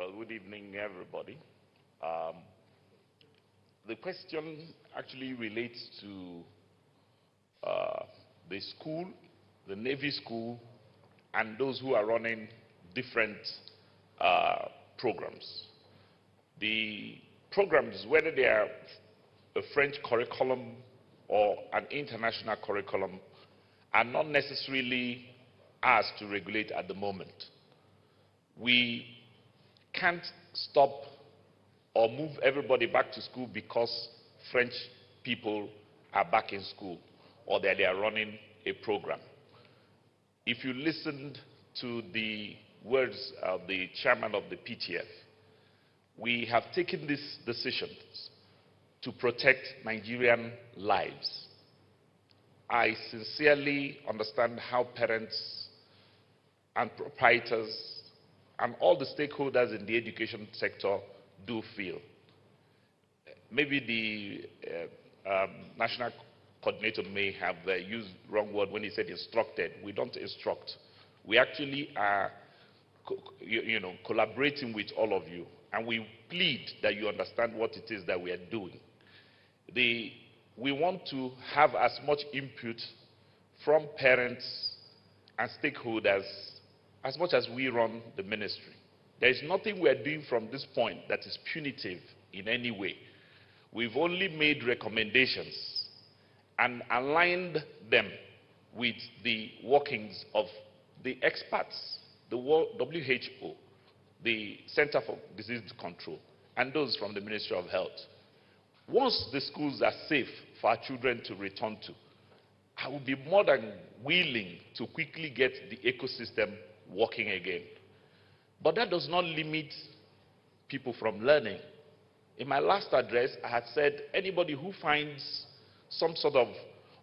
Well, good evening, everybody. The question actually relates to the school, the Navy school, and those who are running different programs. The programs, whether they are a French curriculum or an international curriculum, are not necessarily asked to regulate at the moment. We can't stop or move everybody back to school because French people are back in school or that they are running a program. If you listened to the words of the chairman of the PTF, we have taken these decisions to protect Nigerian lives. I sincerely understand how parents and proprietors and all the stakeholders in the education sector do feel. Maybe the national coordinator may have used the wrong word when he said instructed. We don't instruct. We actually are collaborating with all of you, and we plead that you understand what it is that we are doing. We want to have as much input from parents and stakeholders as much as we run the ministry. There is nothing we are doing from this point that is punitive in any way. We've only made recommendations and aligned them with the workings of the experts, the WHO, the Center for Disease Control, and those from the Ministry of Health. Once the schools are safe for our children to return to, I will be more than willing to quickly get the ecosystem working again. But that does not limit people from learning. In my last address, I had said anybody who finds some sort of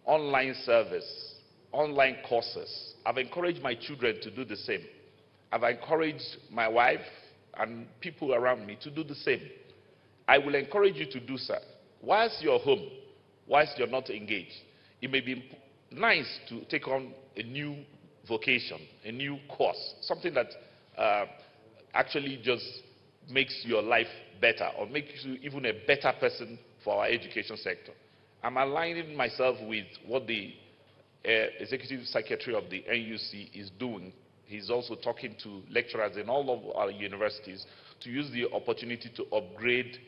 online service, online courses, I've encouraged my children to do the same. I've encouraged my wife and people around me to do the same. I will encourage you to do so. Whilst you're home, whilst you're not engaged, it may be nice to take on a new vocation, a new course, something that actually just makes your life better or makes you even a better person for our education sector. I'm aligning myself with what the Executive Secretary of the NUC is doing. He's also talking to lecturers in all of our universities to use the opportunity to upgrade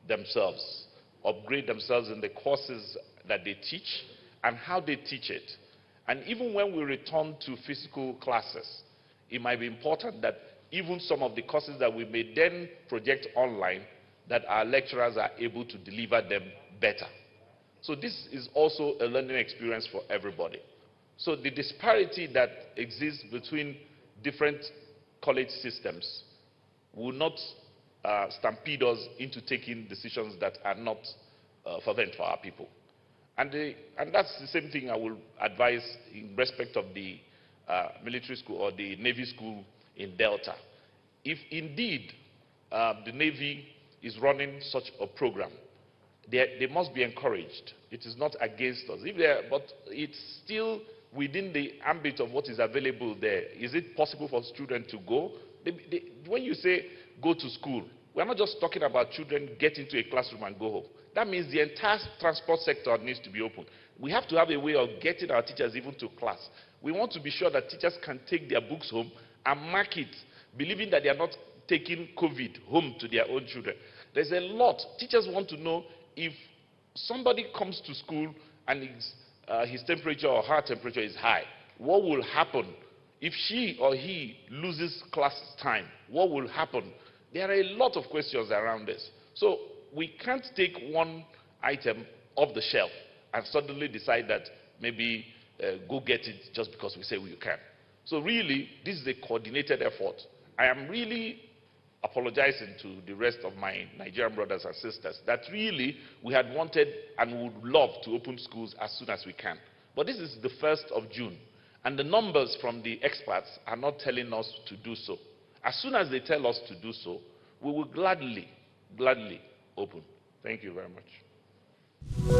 themselves in the courses that they teach and how they teach it. And even when we return to physical classes, it might be important that even some of the courses that we may then project online, that our lecturers are able to deliver them better. So this is also a learning experience for everybody. So the disparity that exists between different college systems will not stampede us into taking decisions that are not fervent for our people. And that's the same thing I will advise in respect of the military school or the Navy school in Delta. If indeed the Navy is running such a program, they must be encouraged. It is not against us. But it's still within the ambit of what is available there. Is it possible for students to go? When you say go to school, we're not just talking about children get into a classroom and go home. That means the entire transport sector needs to be open. We have to have a way of getting our teachers even to class. We want to be sure that teachers can take their books home and mark it, believing that they are not taking COVID home to their own children. There's a lot. Teachers want to know if somebody comes to school and his temperature or her temperature is high, what will happen? If she or he loses class time, what will happen? There are a lot of questions around this. So we can't take one item off the shelf and suddenly decide that maybe go get it just because we say we can. So really, this is a coordinated effort. I am really apologizing to the rest of my Nigerian brothers and sisters that really we had wanted and would love to open schools as soon as we can. But this is the 1st of June, and the numbers from the experts are not telling us to do so. As soon as they tell us to do so, we will gladly open. Thank you very much.